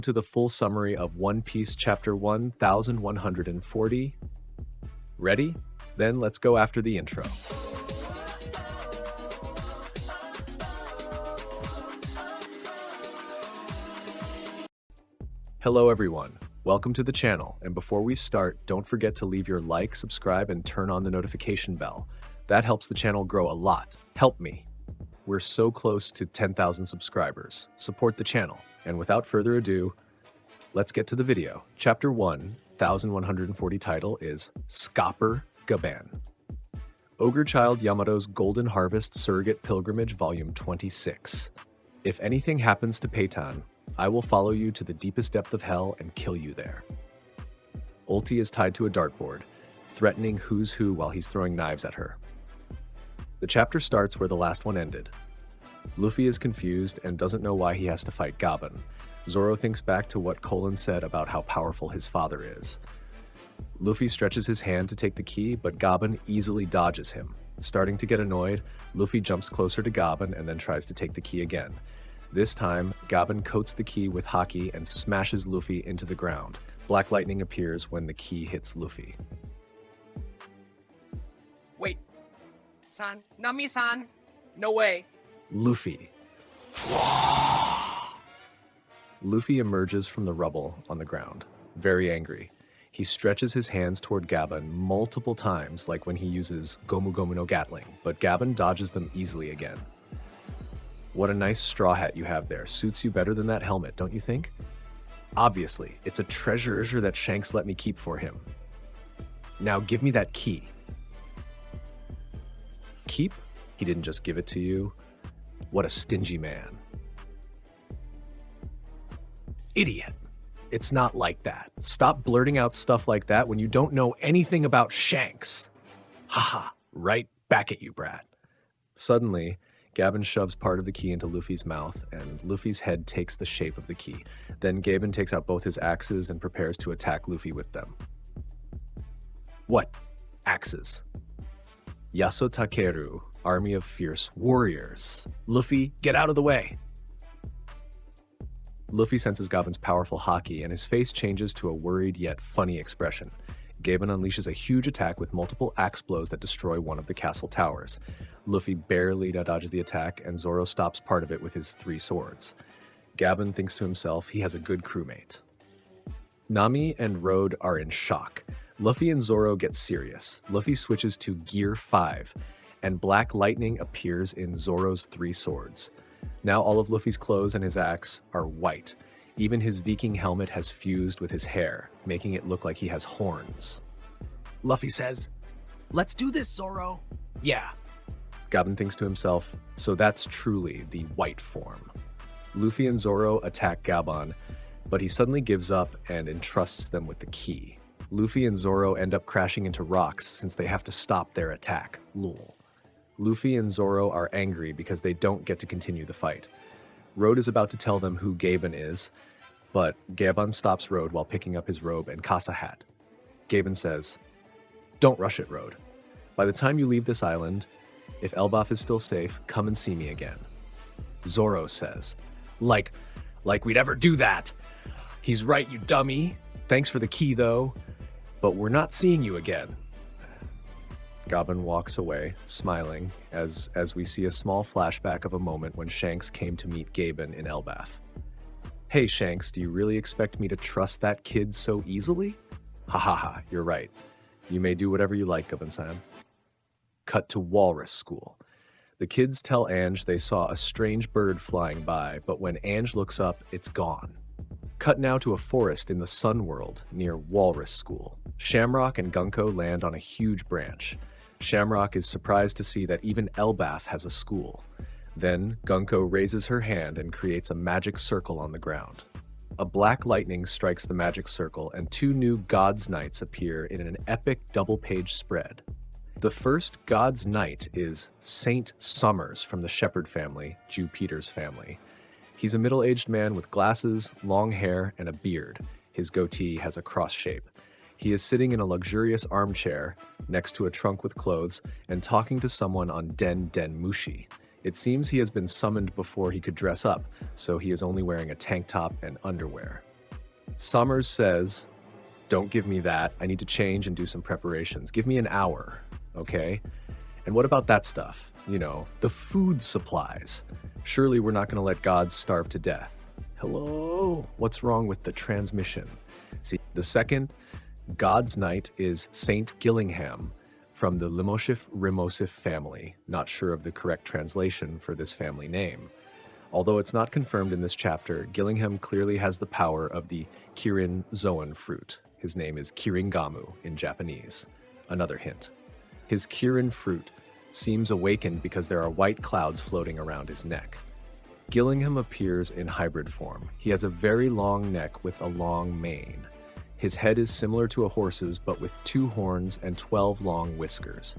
To the full summary of One Piece Chapter 1140. Ready? Then let's go after the intro. Hello everyone, welcome to the channel, and before we start, don't forget to leave your like, subscribe, and turn on the notification bell. That helps the channel grow a lot. Help me. We're so close to 10,000 subscribers. Support the channel. And without further ado, let's get to the video. Chapter 1, 1140 title is Scopper Gaban. Ogre Child Yamato's Golden Harvest Surrogate Pilgrimage Volume 26. If anything happens to Peitan, I will follow you to the deepest depth of hell and kill you there. Ulti is tied to a dartboard, threatening Who's Who while he's throwing knives at her. The chapter starts where the last one ended. Luffy is confused and doesn't know why he has to fight Gaban. Zoro thinks back to what Colin said about how powerful his father is. Luffy stretches his hand to take the key, but Gaban easily dodges him. Starting to get annoyed, Luffy jumps closer to Gaban and then tries to take the key again. This time, Gaban coats the key with haki and smashes Luffy into the ground. Black lightning appears when the key hits Luffy. Wait. San, not me, San. No way. Luffy. Luffy emerges from the rubble on the ground, very angry. He stretches his hands toward Gaban multiple times, like when he uses Gomu Gomu no Gatling, but Gaban dodges them easily again. What a nice straw hat you have there. Suits you better than that helmet, don't you think? Obviously, it's a treasure that Shanks let me keep for him. Now give me that key. Keep? He didn't just give it to you. What a stingy man. Idiot. It's not like that. Stop blurting out stuff like that when you don't know anything about Shanks. Haha, right back at you, brat. Suddenly, Gaban shoves part of the key into Luffy's mouth, and Luffy's head takes the shape of the key. Then Gaban takes out both his axes and prepares to attack Luffy with them. What? Axes? Yaso Takeru, army of fierce warriors. Luffy, get out of the way! Luffy senses Gaban's powerful haki, and his face changes to a worried yet funny expression. Gaban unleashes a huge attack with multiple axe blows that destroy one of the castle towers. Luffy barely dodges the attack, and Zoro stops part of it with his 3 swords. Gaban thinks to himself he has a good crewmate. Nami and Road are in shock. Luffy and Zoro get serious. Luffy switches to Gear 5, and black lightning appears in Zoro's 3 swords. Now all of Luffy's clothes and his axe are white. Even his Viking helmet has fused with his hair, making it look like he has horns. Luffy says, "Let's do this, Zoro." Yeah. Gaban thinks to himself, so that's truly the white form. Luffy and Zoro attack Gaban, but he suddenly gives up and entrusts them with the key. Luffy and Zoro end up crashing into rocks since they have to stop their attack. Lol. Luffy and Zoro are angry because they don't get to continue the fight. Road is about to tell them who Gaban is, but Gaban stops Road while picking up his robe and Casa hat. Gaban says, "Don't rush it, Road. By the time you leave this island, if Elbaf is still safe, come and see me again." Zoro says, Like we'd ever do that. He's right, you dummy. Thanks for the key, though. But we're not seeing you again. Gaban walks away, smiling, as we see a small flashback of a moment when Shanks came to meet Gaban in Elbaf. Hey Shanks, do you really expect me to trust that kid so easily? Ha ha ha, you're right. You may do whatever you like, Gaban-san. Cut to Walrus School. The kids tell Ange they saw a strange bird flying by, but when Ange looks up, it's gone. Cut now to a forest in the Sun World near Walrus School. Shamrock and Gunko land on a huge branch. Shamrock is surprised to see that even Elbaf has a school. Then Gunko raises her hand and creates a magic circle on the ground. A black lightning strikes the magic circle, and 2 new God's Knights appear in an epic double-page spread. The first God's Knight is Saint Summers from the Shepherd family, Jew Peter's family. He's a middle-aged man with glasses, long hair, and a beard. His goatee has a cross shape. He is sitting in a luxurious armchair next to a trunk with clothes and talking to someone on Den Den Mushi. It seems he has been summoned before he could dress up, so he is only wearing a tank top and underwear. Summers says, don't give me that. I need to change and do some preparations. Give me an hour, okay? And what about that stuff? You know, the food supplies. Surely we're not going to let gods starve to death. Hello? What's wrong with the transmission? See, the second God's Knight is Saint Gillingham from the Rimosif family. Not sure of the correct translation for this family name. Although it's not confirmed in this chapter, Gillingham clearly has the power of the Kirin Zoan fruit. His name is Kiringamu in Japanese. Another hint. His Kirin fruit seems awakened because there are white clouds floating around his neck. Gillingham appears in hybrid form. He has a very long neck with a long mane. His head is similar to a horse's, but with 2 horns and 12 long whiskers.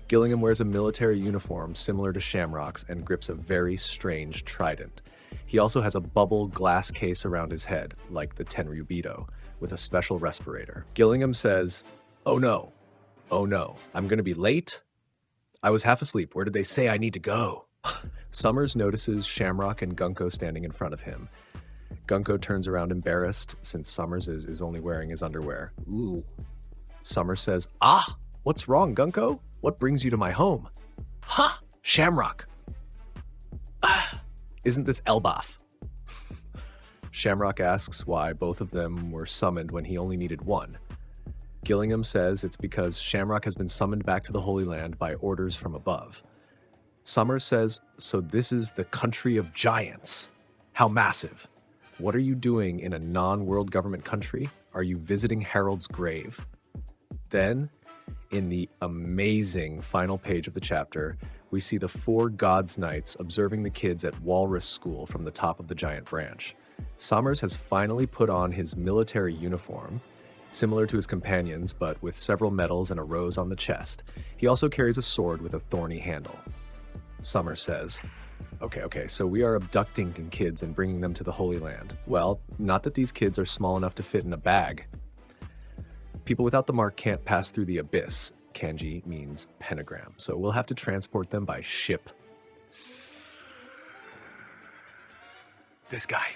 Gillingham wears a military uniform similar to Shamrock's and grips a very strange trident. He also has a bubble glass case around his head, like the Tenryubito, with a special respirator. Gillingham says, oh no, I'm gonna be late? I was half asleep. Where did they say I need to go? Summers notices Shamrock and Gunko standing in front of him. Gunko turns around embarrassed, since Summers is only wearing his underwear. Ooh. Summers says, ah, what's wrong, Gunko? What brings you to my home? Ha! Shamrock! Ah, isn't this Elbaf? Shamrock asks why both of them were summoned when he only needed one. Gillingham says it's because Shamrock has been summoned back to the Holy Land by orders from above. Summers says, so this is the country of giants. How massive. What are you doing in a non-world government country? Are you visiting Harold's grave? Then, in the amazing final page of the chapter, we see the 4 Gods Knights observing the kids at Walrus School from the top of the giant branch. Summers has finally put on his military uniform, similar to his companions, but with several medals and a rose on the chest. He also carries a sword with a thorny handle. Summers says, Okay, so we are abducting kids and bringing them to the Holy Land. Well, not that these kids are small enough to fit in a bag. People without the mark can't pass through the abyss. Kanji means pentagram, so we'll have to transport them by ship. This guy.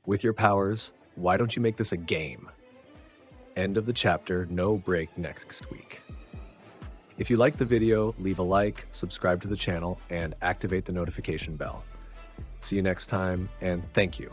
With your powers, why don't you make this a game? End of the chapter, no break next week. If you liked the video, leave a like, subscribe to the channel, and activate the notification bell. See you next time, and thank you.